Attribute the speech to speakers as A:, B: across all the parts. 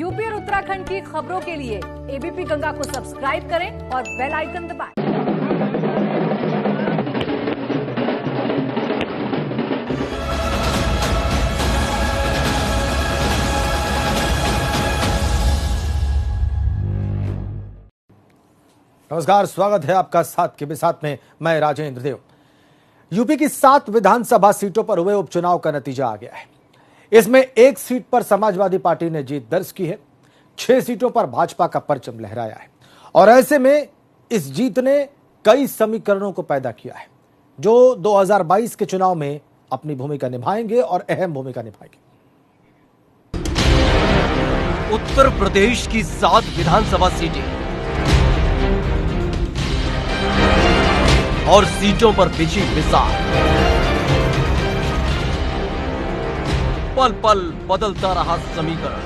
A: UP और उत्तराखंड की खबरों के लिए एबीपी गंगा को सब्सक्राइब करें और बेल आइकन दबाएं।
B: नमस्कार, स्वागत है आपका साथ के साथ में मैं राजेंद्र देव। यूपी की 7 विधानसभा सीटों पर हुए उपचुनाव का नतीजा आ गया है। इसमें एक सीट पर समाजवादी पार्टी ने जीत दर्ज की है, 6 सीटों पर भाजपा का परचम लहराया है और ऐसे में इस जीत ने कई समीकरणों को पैदा किया है जो 2022 के चुनाव में अपनी भूमिका निभाएंगे और अहम भूमिका निभाएंगे।
C: उत्तर प्रदेश की 7 विधानसभा सीटें और सीटों पर बिछी मिसाल, पल पल बदलता रहा समीकरण,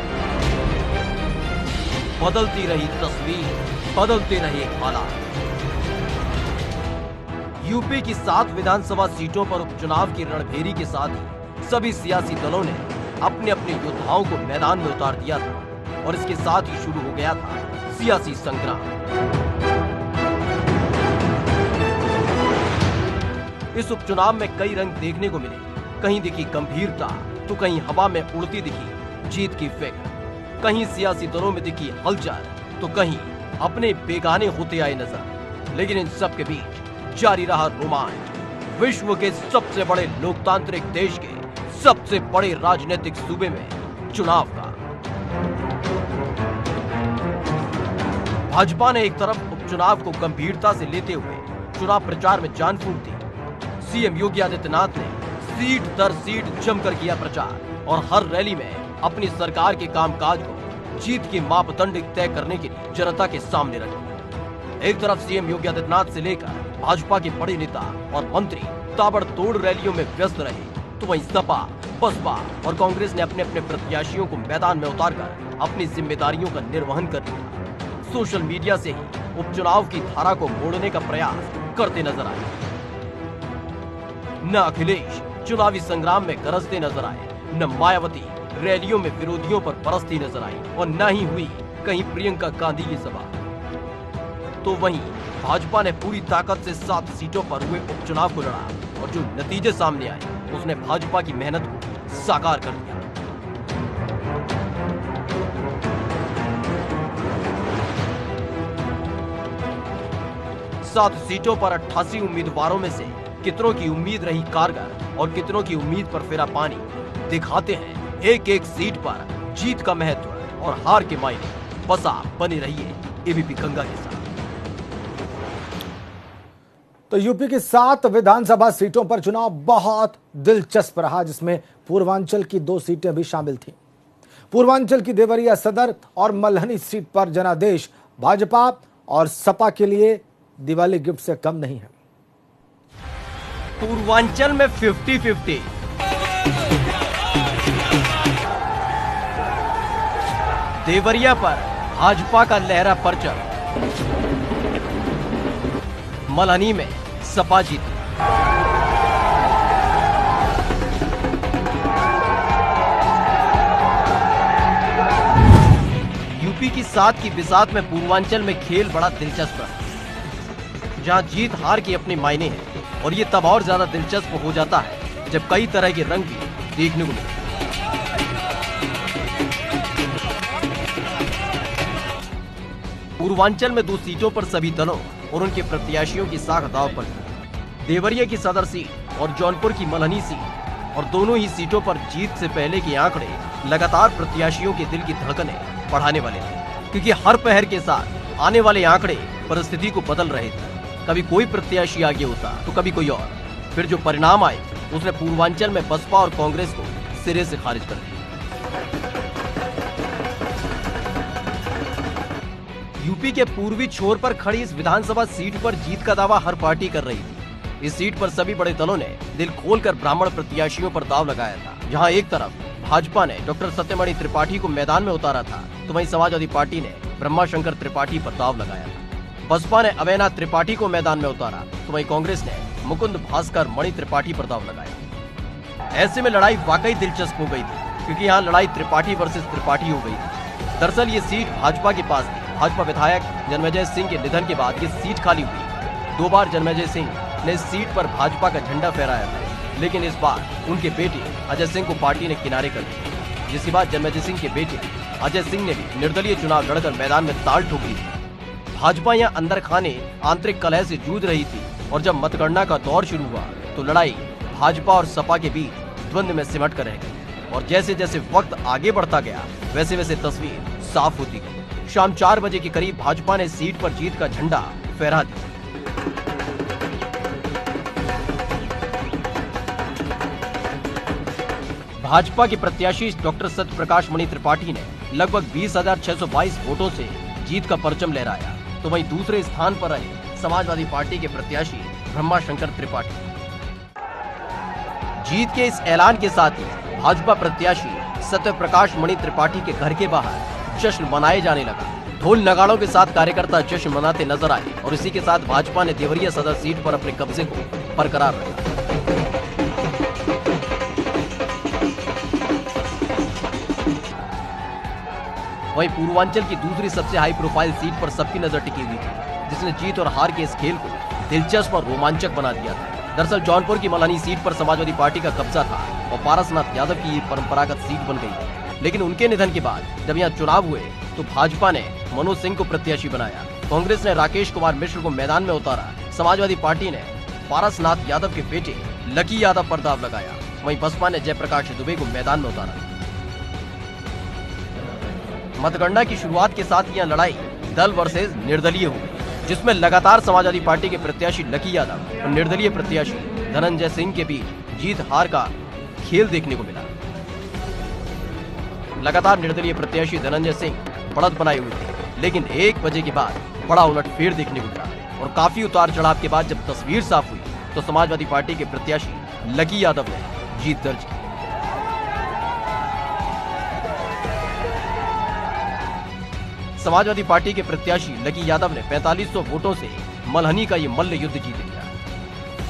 C: बदलती रही तस्वीर, बदलते रहे हालात। यूपी की 7 विधानसभा सीटों पर उपचुनाव की रणभेरी के साथ ही सभी सियासी दलों ने अपने अपने योद्धाओं को मैदान में उतार दिया था और इसके साथ ही शुरू हो गया था सियासी संग्राम। इस उपचुनाव में कई रंग देखने को मिले। कहीं दिखी गंभीरता तो कहीं हवा में उड़ती दिखी जीत की फिक्र, कहीं सियासी दलों में दिखी हलचल तो कहीं अपने बेगाने होते आए नजर। लेकिन इन सब के बीच जारी रहा रोमांच। विश्व के सबसे बड़े लोकतांत्रिक देश के सबसे बड़े राजनीतिक सूबे में चुनाव का। भाजपा ने एक तरफ उपचुनाव को गंभीरता से लेते हुए चुनाव प्रचार में जान फूंक दी। सीएम योगी आदित्यनाथ ने सीट दर सीट जमकर किया प्रचार और हर रैली में अपनी सरकार के कामकाज को जीत की मापदंड तय करने के लिए जनता के सामने रखी। एक तरफ सीएम योगी आदित्यनाथ से लेकर भाजपा के बड़े नेता और मंत्री ताबड़तोड़ रैलियों में व्यस्त रहे, तो वहीं सपा, बसपा और कांग्रेस ने अपने अपने प्रत्याशियों को मैदान में उतारकर अपनी जिम्मेदारियों का निर्वहन कर लिया। सोशल मीडिया से ही उपचुनाव की धारा को मोड़ने का प्रयास करते नजर आए। न अखिलेश चुनावी संग्राम में गरजते नजर आए, न मायावती रैलियों में विरोधियों पर बरसती नजर आई और न ही हुई कहीं प्रियंका गांधी की सभा। तो वहीं भाजपा ने पूरी ताकत से 7 सीटों पर हुए उपचुनाव को लड़ा और जो नतीजे सामने आए उसने भाजपा की मेहनत को साकार कर दिया। सात सीटों पर 88 उम्मीदवारों में से कितनों की उम्मीद रही कारगर और कितनों की उम्मीद पर फेरा पानी दिखाते हैं एक एक सीट पर जीत का महत्व और हार के मायने। बस आप बने रहिए एबीपी गंगा के साथ।
B: तो यूपी की 7 विधानसभा सीटों पर चुनाव बहुत दिलचस्प रहा, जिसमें पूर्वांचल की 2 सीटें भी शामिल थीं। पूर्वांचल की देवरिया सदर और मल्हनी सीट पर जनादेश भाजपा और सपा के लिए दिवाली गिफ्ट से कम नहीं है।
C: पूर्वांचल में 50-50 देवरिया पर भाजपा का लहरा परचम, मल्हनी में सपा जीती। यूपी की 7 की बिसात में पूर्वांचल में खेल बड़ा दिलचस्प है, जहां जीत हार के अपने मायने हैं और ये तब और ज्यादा दिलचस्प हो जाता है जब कई तरह के रंग भी देखने को मिलते हैं। पूर्वांचल में 2 सीटों पर सभी दलों और उनके प्रत्याशियों की साख दांव पर थी। देवरिया की सदर सीट और जौनपुर की मल्हनी सीट, और दोनों ही सीटों पर जीत से पहले के आंकड़े लगातार प्रत्याशियों के दिल की धड़कनें बढ़ाने वाले थे, क्योंकि हर पहर के साथ आने वाले आंकड़े परिस्थिति को बदल रहे थे। कभी कोई प्रत्याशी आगे होता तो कभी कोई और। फिर जो परिणाम आए उसने पूर्वांचल में बसपा और कांग्रेस को सिरे से खारिज कर दिया। यूपी के पूर्वी छोर पर खड़ी इस विधानसभा सीट पर जीत का दावा हर पार्टी कर रही थी। इस सीट पर सभी बड़े दलों ने दिल खोलकर ब्राह्मण प्रत्याशियों पर दाव लगाया था। जहां एक तरफ भाजपा ने डॉक्टर सत्यमणि त्रिपाठी को मैदान में उतारा था, तो वहीं समाजवादी पार्टी ने ब्रह्माशंकर त्रिपाठी पर दाव लगाया था। बसपा ने अवैना त्रिपाठी को मैदान में उतारा, तो वहीं कांग्रेस ने मुकुंद भास्कर मणि त्रिपाठी पर दाव लगाया। ऐसे में लड़ाई वाकई दिलचस्प हो गई थी, क्योंकि यहाँ लड़ाई त्रिपाठी वर्सेस त्रिपाठी हो गई थी। दरअसल ये सीट भाजपा के पास थी। भाजपा विधायक जन्मेजय सिंह के निधन के बाद ये सीट खाली हुई। 2 बार जन्मेजय सिंह ने इस सीट पर भाजपा का झंडा फहराया था, लेकिन इस बार उनके बेटे अजय सिंह को पार्टी ने किनारे कर दिया, जिसके बाद जन्मेजय सिंह के बेटे अजय सिंह ने भी निर्दलीय चुनाव लड़कर मैदान में ताल ठोक दी थी। भाजपा यहाँ अंदर खाने आंतरिक कलह से जूझ रही थी और जब मतगणना का दौर शुरू हुआ तो लड़ाई भाजपा और सपा के बीच द्वंद्व में सिमट कर रह गई और जैसे जैसे वक्त आगे बढ़ता गया वैसे वैसे तस्वीर साफ होती गई। शाम 4 बजे के करीब भाजपा ने सीट पर जीत का झंडा फहरा दिया। भाजपा के प्रत्याशी डॉक्टर सत्य प्रकाश मणि त्रिपाठी ने लगभग 20,622 वोटों से जीत का परचम लहराया, तो वहीं दूसरे स्थान पर रहे समाजवादी पार्टी के प्रत्याशी ब्रह्मा शंकर त्रिपाठी। जीत के इस ऐलान के साथ ही भाजपा प्रत्याशी सत्य प्रकाश मणि त्रिपाठी के घर के बाहर जश्न मनाए जाने लगा। ढोल नगाड़ों के साथ कार्यकर्ता जश्न मनाते नजर आए और इसी के साथ भाजपा ने देवरिया सदर सीट पर अपने कब्जे को बरकरार रखा। वहीं पूर्वांचल की दूसरी सबसे हाई प्रोफाइल सीट पर सबकी नजर टिकी हुई थी, जिसने जीत और हार के इस खेल को दिलचस्प और रोमांचक बना दिया था। दरअसल जौनपुर की मल्हानी सीट पर समाजवादी पार्टी का कब्जा था और पारसनाथ यादव की ये परंपरागत सीट बन गई थी, लेकिन उनके निधन के बाद जब यहाँ चुनाव हुए तो भाजपा ने मनोज सिंह को प्रत्याशी बनाया, कांग्रेस ने राकेश कुमार मिश्र को मैदान में उतारा, समाजवादी पार्टी ने पारसनाथ यादव के बेटे लकी यादव पर दाव लगाया, वहीं बसपा ने जयप्रकाश दुबे को मैदान में उतारा। मतगणना की शुरुआत के साथ यह लड़ाई दल वर्सेस निर्दलीय हुई, जिसमें लगातार समाजवादी पार्टी के प्रत्याशी लकी यादव और निर्दलीय प्रत्याशी धनंजय सिंह के बीच जीत हार का खेल देखने को मिला। लगातार निर्दलीय प्रत्याशी धनंजय सिंह बढ़त बनाए हुए थे, लेकिन 1 बजे के बाद बड़ा उलटफेर देखने को मिला और काफी उतार चढ़ाव के बाद जब तस्वीर साफ हुई तो समाजवादी पार्टी के प्रत्याशी लकी यादव ने जीत दर्ज की। समाजवादी पार्टी के प्रत्याशी लकी यादव ने 4500 वोटों से मल्हनी का ये मल्ल युद्ध जीत लिया।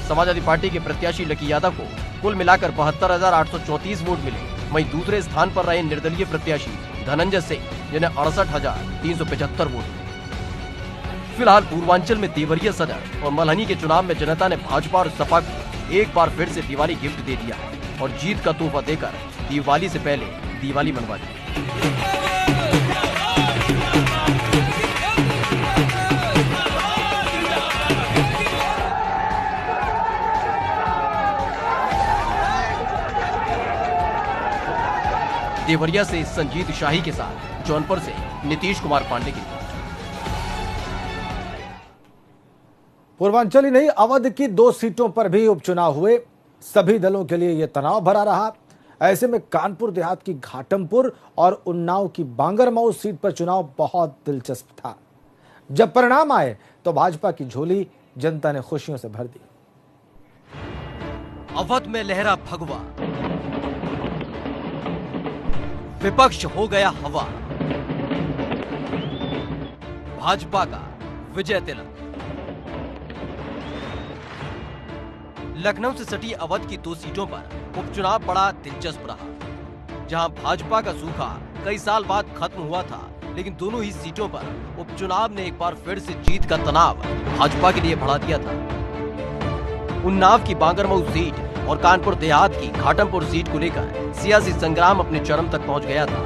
C: समाजवादी पार्टी के प्रत्याशी लकी यादव को कुल मिलाकर 72,834 वोट मिले। वहीं दूसरे स्थान पर रहे निर्दलीय प्रत्याशी धनंजय सिंह, जिन्हें 68,375 वोट मिले। फिलहाल पूर्वांचल में देवरिया सदर और मल्हनी के चुनाव में जनता ने भाजपा और सपा को एक बार फिर से दिवाली गिफ्ट दे दिया है और जीत का तोहफा देकर दिवाली से पहले दिवाली मनवा दी। देवरिया से संजीत शाही के साथ जौनपुर से नीतीश कुमार पांडे की रिपोर्ट।
B: पूर्वांचल ही नहीं, अवध की 2 सीटों पर भी उपचुनाव हुए। सभी दलों के लिए यह तनाव भरा रहा। ऐसे में कानपुर देहात की घाटमपुर और उन्नाव की बांगरमऊ सीट पर चुनाव बहुत दिलचस्प था। जब परिणाम आए तो भाजपा की झोली जनता ने खुशियों से भर दी।
C: अवध में लहरा भगवा, विपक्ष हो गया हवा, भाजपा का विजय तिलक। लखनऊ से सटी अवध की 2 सीटों पर उपचुनाव बड़ा दिलचस्प रहा। जहां भाजपा का सूखा कई साल बाद खत्म हुआ था, लेकिन दोनों ही सीटों पर उपचुनाव ने एक बार फिर से जीत का तनाव भाजपा के लिए बढ़ा दिया था। उन्नाव की बांगरमऊ सीट और कानपुर देहात की घाटमपुर सीट को लेकर सियासी संग्राम अपने चरम तक पहुंच गया था।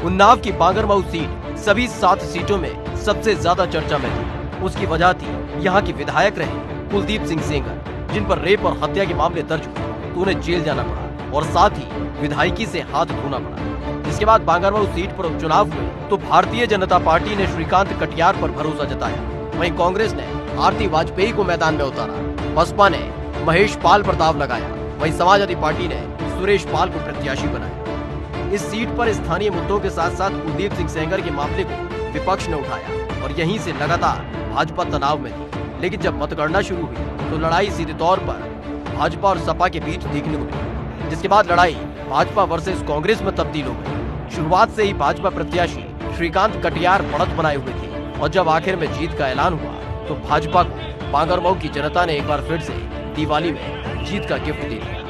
C: उन्नाव की बांगरमऊ सीट सभी 7 सीटों में सबसे ज्यादा चर्चा में थी। उसकी वजह थी यहाँ के विधायक रहे कुलदीप सिंह सेंगर, जिन पर रेप और हत्या के मामले दर्ज हुए तो उन्हें जेल जाना पड़ा और साथ ही विधायकी से हाथ धोना पड़ा। इसके बाद बांगरमऊ सीट पर उपचुनाव हुए तो भारतीय जनता पार्टी ने श्रीकांत कटियार पर भरोसा जताया। वहीं कांग्रेस ने आरती वाजपेयी को मैदान में उतारा, बसपा ने महेश पाल पर दाव लगाया, वहीं समाजवादी पार्टी ने सुरेश पाल को प्रत्याशी बनाया। इस सीट पर स्थानीय मुद्दों के साथ साथ कुलदीप सिंह सेंगर के मामले को विपक्ष ने उठाया और यहीं से लगातार भाजपा तनाव में थी। लेकिन जब मतगणना शुरू हुई तो लड़ाई सीधे तौर पर भाजपा और सपा के बीच देखने को मिली, जिसके बाद लड़ाई भाजपा वर्सेस कांग्रेस में तब्दील हो गई। शुरुआत से ही भाजपा प्रत्याशी श्रीकांत कटियार बढ़त बनाए हुए थे और जब आखिर में जीत का ऐलान हुआ तो भाजपा को बांगरमऊ की जनता ने एक बार फिर से दिवाली में जीत का गिफ्ट दे दिया।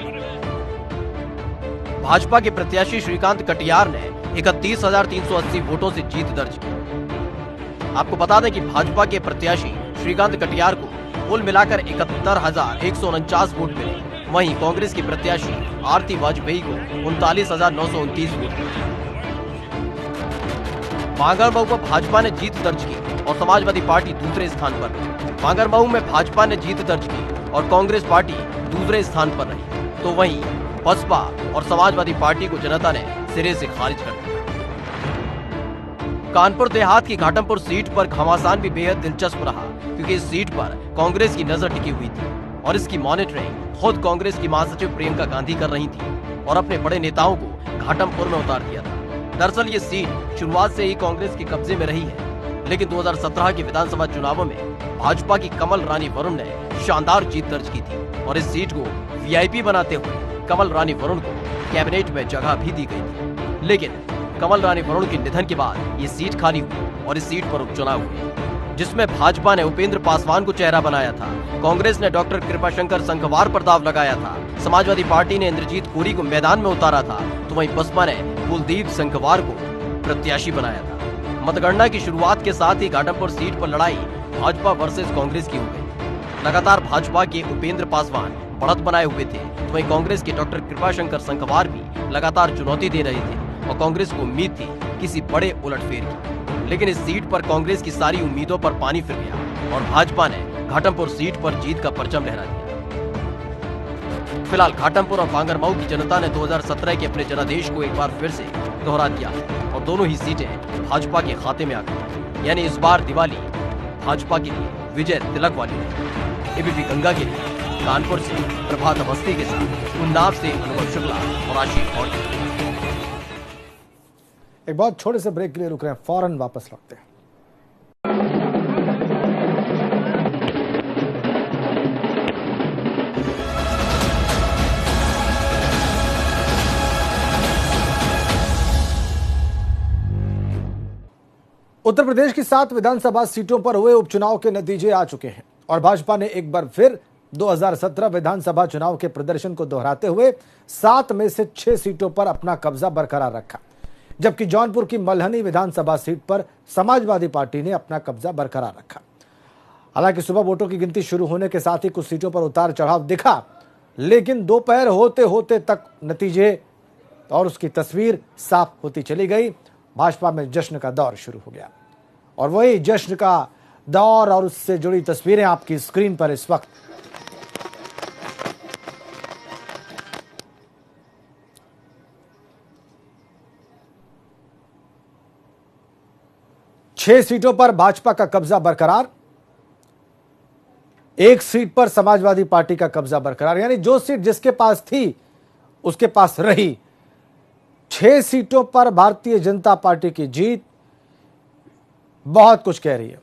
C: भाजपा के प्रत्याशी श्रीकांत कटियार ने 31,380 वोटों से जीत दर्ज की। आपको बता दें कि भाजपा के प्रत्याशी श्रीकांत कटियार को कुल मिलाकर 71,149 वोट मिले। वहीं कांग्रेस की प्रत्याशी आरती वाजपेयी को 39,929 वोट मिले। बांगरमऊ में भाजपा ने जीत दर्ज की और समाजवादी पार्टी दूसरे स्थान पर रही। बांगरमऊ में भाजपा ने जीत दर्ज की और कांग्रेस पार्टी दूसरे स्थान पर रही, तो वहीं बसपा और समाजवादी पार्टी को जनता ने सिरे से खारिज कर दिया। कानपुर देहात की घाटमपुर सीट पर घमासान भी बेहद दिलचस्प रहा, क्योंकि इस सीट पर कांग्रेस की नजर टिकी हुई थी और इसकी मॉनिटरिंग खुद कांग्रेस की महासचिव प्रियंका गांधी कर रही थी और अपने बड़े नेताओं को घाटमपुर में उतार दिया था। दरअसल ये सीट शुरुआत से ही कांग्रेस के कब्जे में रही है, लेकिन 2017 के विधानसभा चुनावों में भाजपा की कमल रानी वरुण ने शानदार जीत दर्ज की थी और इस सीट को वीआईपी बनाते हुए कमल रानी वरुण को कैबिनेट में जगह भी दी गई थी। लेकिन कमल रानी वरुण के निधन के बाद ये सीट खाली हुई और इस सीट पर उपचुनाव हुए, जिसमें भाजपा ने उपेंद्र पासवान को चेहरा बनाया था, कांग्रेस ने डॉक्टर कृपाशंकर संघवार पर दाव लगाया था, समाजवादी पार्टी ने इंद्रजीत कोरी को मैदान में उतारा था, तो वहीं बसपा ने कुलदीप संघवार को प्रत्याशी बनाया था। मतगणना की शुरुआत के साथ ही घाटमपुर सीट पर लड़ाई भाजपा वर्सेस कांग्रेस की हो गई। लगातार भाजपा के उपेंद्र पासवान बढ़त बनाए हुए थे, तो वहीं कांग्रेस के डॉक्टर कृपाशंकर संघवार भी लगातार चुनौती दे रहे थे और कांग्रेस को उम्मीद थी किसी बड़े उलटफेर की। लेकिन इस सीट पर कांग्रेस की सारी उम्मीदों पर पानी फिर गया और भाजपा ने घाटमपुर सीट पर जीत का परचम लहरा दिया। फिलहाल घाटमपुर और बांगरमऊ की जनता ने 2017 के अपने जनादेश को एक बार फिर से दोहरा दिया और दोनों ही सीटें भाजपा के खाते में आ गई। यानी इस बार दिवाली भाजपा के लिए विजय तिलक वाली है। एबीपी गंगा के लिए कानपुर से प्रभात अवस्थी के साथ उन्नाव से अनुभव शुक्ला और आशीष और
B: एक बहुत छोटे से ब्रेक के लिए रुक रहे हैं, फौरन वापस लौटते हैं। उत्तर प्रदेश की 7 विधानसभा सीटों पर हुए उपचुनाव के नतीजे आ चुके हैं और भाजपा ने एक बार फिर 2017 विधानसभा चुनाव के प्रदर्शन को दोहराते हुए 7 में से 6 सीटों पर अपना कब्जा बरकरार रखा, जबकि जौनपुर की मल्हनी विधानसभा सीट पर समाजवादी पार्टी ने अपना कब्जा बरकरार रखा। हालांकि सुबह वोटों की गिनती शुरू होने के साथ ही कुछ सीटों पर उतार चढ़ाव दिखा, लेकिन दोपहर होते होते तक नतीजे और उसकी तस्वीर साफ होती चली गई। भाजपा में जश्न का दौर शुरू हो गया और वही जश्न का दौर और उससे जुड़ी तस्वीरें आपकी स्क्रीन पर इस वक्त। छह सीटों पर भाजपा का कब्जा बरकरार, एक सीट पर समाजवादी पार्टी का कब्जा बरकरार, यानी जो सीट जिसके पास थी उसके पास रही। 6 सीटों पर भारतीय जनता पार्टी की जीत बहुत कुछ कह रही है।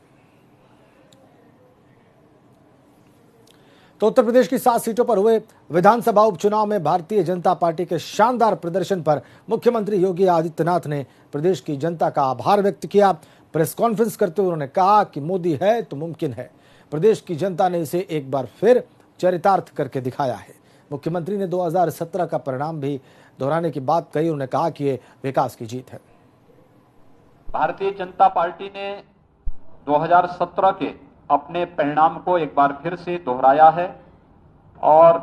B: तो उत्तर प्रदेश की 7 सीटों पर हुए विधानसभा उपचुनाव में भारतीय जनता पार्टी के शानदार प्रदर्शन पर मुख्यमंत्री योगी आदित्यनाथ ने प्रदेश की जनता का आभार व्यक्त किया। प्रेस कॉन्फ्रेंस करते हुए उन्होंने कहा कि मोदी है तो मुमकिन है। प्रदेश की जनता ने इसे एक बार फिर चरितार्थ करके दिखाया है। मुख्यमंत्री ने 2017 का परिणाम भी दोहराने की बात कही। उन्होंने कहा कि ये विकास की जीत है।
D: भारतीय जनता पार्टी ने 2017 के अपने परिणाम को एक बार फिर से दोहराया है और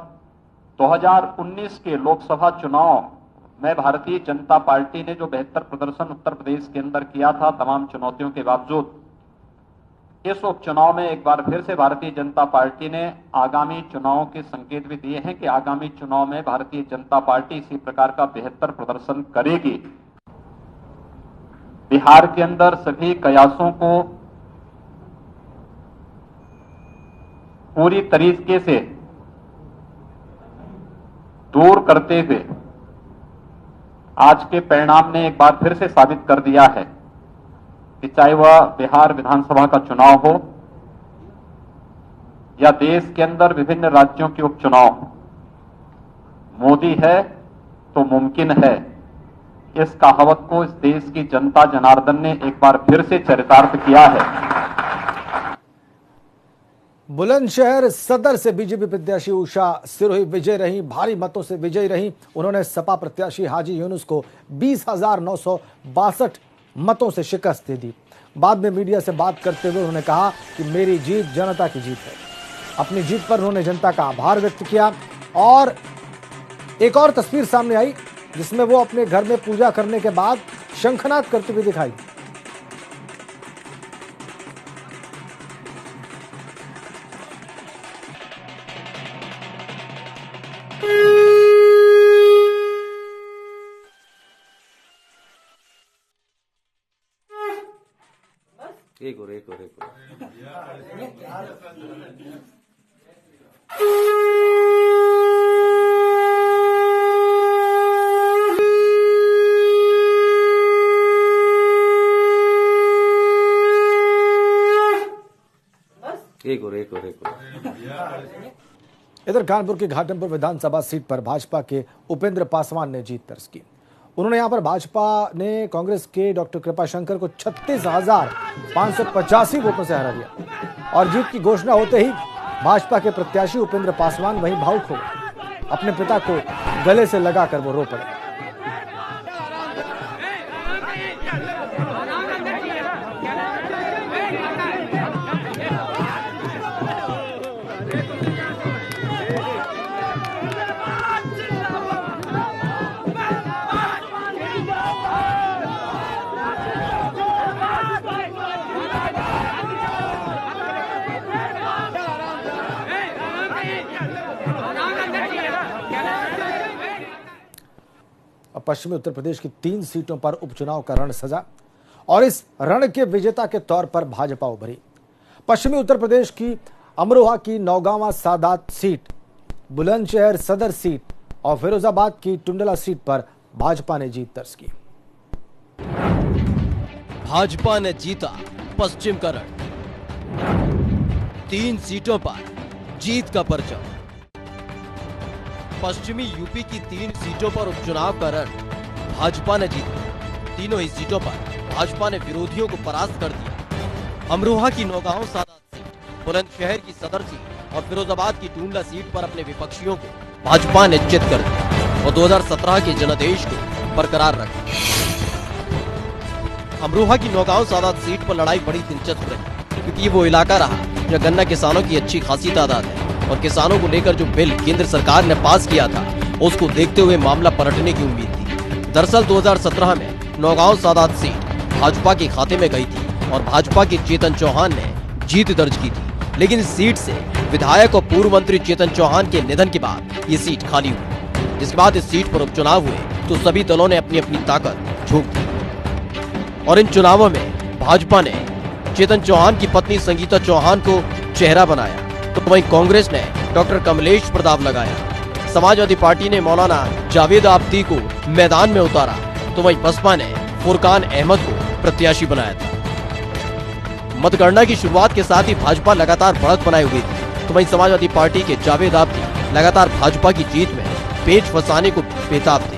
D: 2019 के लोकसभा चुनाव में भारतीय जनता पार्टी ने जो बेहतर प्रदर्शन उत्तर प्रदेश के अंदर किया था तमाम चुनौतियों के बावजूद, इस उपचुनाव में एक बार फिर से भारतीय जनता पार्टी ने आगामी चुनावों के संकेत भी दिए हैं कि आगामी चुनाव में भारतीय जनता पार्टी इसी प्रकार का बेहतर प्रदर्शन करेगी। बिहार के अंदर सभी कयासों को पूरी तरीके से दूर करते हुए आज के परिणाम ने एक बार फिर से साबित कर दिया है कि चाहे वह बिहार विधानसभा का चुनाव हो या देश के अंदर विभिन्न राज्यों के उपचुनाव, मोदी है तो मुमकिन है, इस कहावत को इस देश की जनता जनार्दन ने एक बार फिर से चरितार्थ किया है।
B: बुलंदशहर सदर से बीजेपी प्रत्याशी उषा सिरोही विजय रही, भारी मतों से विजयी रही। उन्होंने सपा प्रत्याशी हाजी यूनुस को 20,962 मतों से शिकस्त दे दी। बाद में मीडिया से बात करते हुए उन्होंने कहा कि मेरी जीत जनता की जीत है। अपनी जीत पर उन्होंने जनता का आभार व्यक्त किया और एक और तस्वीर सामने आई जिसमें वो अपने घर में पूजा करने के बाद शंखनाद करते हुए दिखाई।
E: एक और
B: इधर कानपुर की घाटमपुर विधानसभा सीट पर भाजपा के उपेंद्र पासवान ने जीत दर्ज की। उन्होंने यहां पर भाजपा ने कांग्रेस के डॉक्टर कृपाशंकर को 36,585 वोटों से हरा दिया और जीत की घोषणा होते ही भाजपा के प्रत्याशी उपेंद्र पासवान वहीं भावुक हो गए। अपने पिता को गले से लगाकर वो रो पड़े। पश्चिमी उत्तर प्रदेश की 3 सीटों पर उपचुनाव का रण सजा और इस रण के विजेता के तौर पर भाजपा उभरी। पश्चिमी उत्तर प्रदेश की अमरोहा की नौगांवा सादात सीट, बुलंदशहर सदर सीट और फिरोजाबाद की टुंडला सीट पर भाजपा ने जीत दर्ज की।
C: भाजपा ने जीता पश्चिम का रण, 3 सीटों पर जीत का परचम। पश्चिमी यूपी की 3 सीटों पर उपचुनाव का रण भाजपा ने जीता। तीनों ही सीटों पर भाजपा ने विरोधियों को परास्त कर दिया। अमरोहा की नौगांव सादात सीट, बुलंदशहर की सदर सीट और फिरोजाबाद की टुंडला सीट पर अपने विपक्षियों को भाजपा ने चित कर दिया और 2017 के जनादेश को बरकरार रखा। अमरोहा की नौगांव सादात सीट पर लड़ाई बड़ी दिलचस्प रही क्योंकि ये वो इलाका रहा जहाँ गन्ना किसानों की अच्छी खासी तादाद है और किसानों को लेकर जो बिल केंद्र सरकार ने पास किया था उसको देखते हुए मामला पलटने की उम्मीद थी। दरअसल 2017 में नौगांव सादात सीट भाजपा के खाते में गई थी और भाजपा के चेतन चौहान ने जीत दर्ज की थी, लेकिन इस सीट से विधायक और पूर्व मंत्री चेतन चौहान के निधन के बाद ये सीट खाली हुई। जिसके बाद इस सीट पर उपचुनाव हुए तो सभी दलों ने अपनी अपनी ताकत झोंक दी और इन चुनावों में भाजपा ने चेतन चौहान की पत्नी संगीता चौहान को चेहरा बनाया तो वहीं कांग्रेस ने डॉक्टर कमलेश प्रताप लगाया। समाजवादी पार्टी ने मौलाना जावेद आब्दी को मैदान में उतारा तो वहीं बसपा ने फुरकान अहमद को प्रत्याशी बनाया था। मतगणना की शुरुआत के साथ ही भाजपा लगातार बढ़त बनाए हुई थी तो वहीं समाजवादी पार्टी के जावेद आब्दी लगातार भाजपा की जीत में पेच फंसाने को बेताब थे।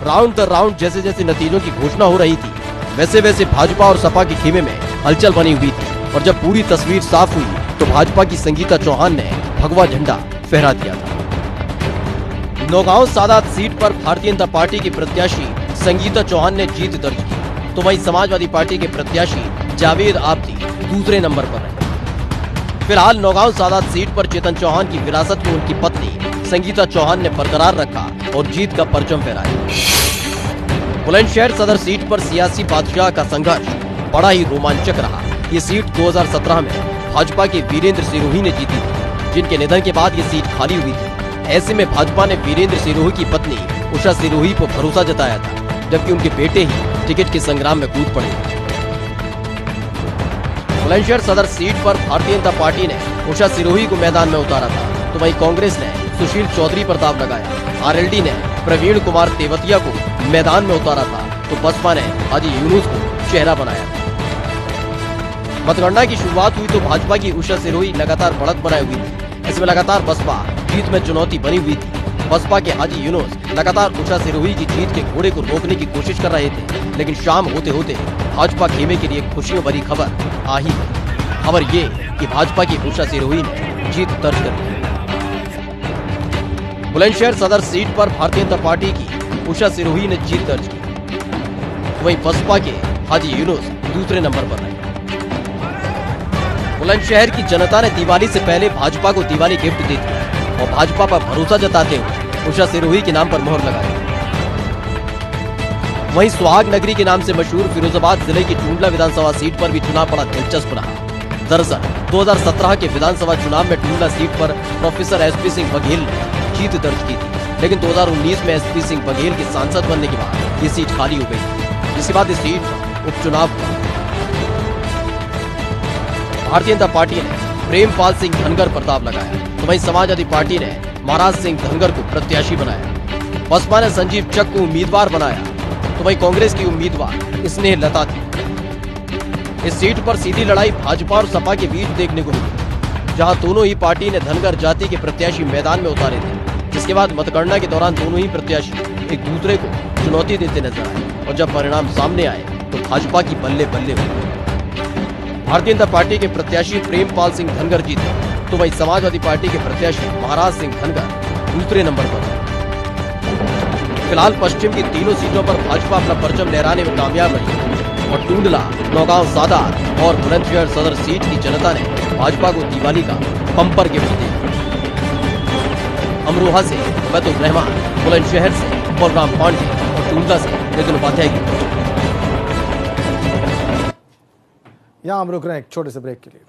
C: राउंड दर राउंड जैसे जैसे नतीजों की घोषणा हो रही थी वैसे वैसे भाजपा और सपा के खेमे में हलचल बनी हुई थी और जब पूरी तस्वीर साफ हुई तो भाजपा की संगीता चौहान ने भगवा झंडा फहरा दिया था। नौगांव सादात सीट पर भारतीय जनता पार्टी की प्रत्याशी संगीता चौहान ने जीत दर्ज की तो वहीं समाजवादी पार्टी के प्रत्याशी जावेद आब्दी दूसरे नंबर पर रहे। फिलहाल नौगांव सादात सीट पर चेतन चौहान की विरासत को उनकी पत्नी संगीता चौहान ने बरकरार रखा और जीत का परचम फहराया। बुलंदशहर सदर सीट पर सियासी बादशाह का संघर्ष बड़ा ही रोमांचक रहा। ये सीट 2017 में भाजपा के वीरेंद्र सिरोही ने जीती थी, जिनके निधन के बाद ये सीट खाली हुई थी। ऐसे में भाजपा ने वीरेंद्र सिरोही की पत्नी उषा सिरोही पर भरोसा जताया था, जबकि उनके बेटे ही टिकट के संग्राम में कूद पड़े। बुलंदशहर सदर सीट पर भारतीय जनता पार्टी ने उषा सिरोही को मैदान में उतारा था तो वहीं कांग्रेस ने सुशील चौधरी पर दाव लगाया। आरएलडी ने प्रवीण कुमार तेवतिया को मैदान में उतारा था तो बसपा ने हाजी यूनुस को चेहरा बनाया था। मतगणना की शुरुआत हुई तो भाजपा की उषा सिरोही लगातार बढ़त बनाई हुई थी। ऐसे में लगातार बसपा जीत में चुनौती बनी हुई थी। बसपा के हाजी यूनुस लगातार उषा सिरोही की जीत के घोड़े को रोकने की कोशिश कर रहे थे, लेकिन शाम होते होते भाजपा खेमे के लिए खुशियों भरी खबर आ ही गई। खबर ये कि भाजपा की उषा सिरोही ने जीत दर्ज कर ली। बुलंदशहर सदर सीट पर भारतीय जनता पार्टी की उषा सिरोही ने जीत दर्ज की। वहीं बसपा के हाजी यूनुस दूसरे नंबर पर रहे। बुलंदशहर की जनता ने दिवाली से पहले भाजपा को दिवाली गिफ्ट दे दिया और भाजपा पर भरोसा जताते हुए उषा सिरोही के नाम पर मोहर लगाई। वहीं सुहाग नगरी के नाम से मशहूर फिरोजाबाद जिले की टुंडला विधानसभा सीट पर भी चुनाव बड़ा दिलचस्प रहा। दरअसल 2017 के विधानसभा चुनाव में टुंडला सीट पर प्रोफेसर एसपी सिंह बघेल ने जीत दर्ज की थी, लेकिन 2019 में एसपी सिंह बघेल के सांसद बनने के बाद ये सीट खाली हो गई। इसके बाद इस सीट पर उपचुनाव हुआ। भारतीय जनता पार्टी ने प्रेमपाल सिंह धनगर पर दाव लगाया, तो वहीं समाजवादी पार्टी ने महाराज सिंह धनगर को प्रत्याशी बनाया। बसपा ने संजीव चक को उम्मीदवार बनाया, तो वहीं कांग्रेस की उम्मीदवार स्नेह लता थी। इस सीट पर सीधी लड़ाई भाजपा और सपा के बीच देखने को मिली, जहां दोनों ही पार्टी ने धनगर जाति के प्रत्याशी मैदान में उतारे थे। जिसके बाद मतगणना के दौरान दोनों ही प्रत्याशी एक दूसरे को चुनौती देते नजर आए और जब परिणाम सामने आए तो भाजपा की बल्ले बल्ले हुई। भारतीय जनता पार्टी के प्रत्याशी प्रेमपाल सिंह धनगर जीते, तो वहीं समाजवादी पार्टी के प्रत्याशी महाराज सिंह धनगर दूसरे नंबर पर। फिलहाल पश्चिम की तीनों सीटों पर भाजपा अपना परचम लहराने में कामयाब रही और टुंडला, नौगांव सादात और बुलंदशहर सदर सीट की जनता ने भाजपा को दिवाली का बम्पर गिफ्ट दिया। अमरोहा से बैतुल रहमान, बुलंदशहर से बलराम पांडे और टुंडला से नितिन उपाध्याय की।
B: यहां हम रुक रहे हैं एक छोटे से ब्रेक के लिए।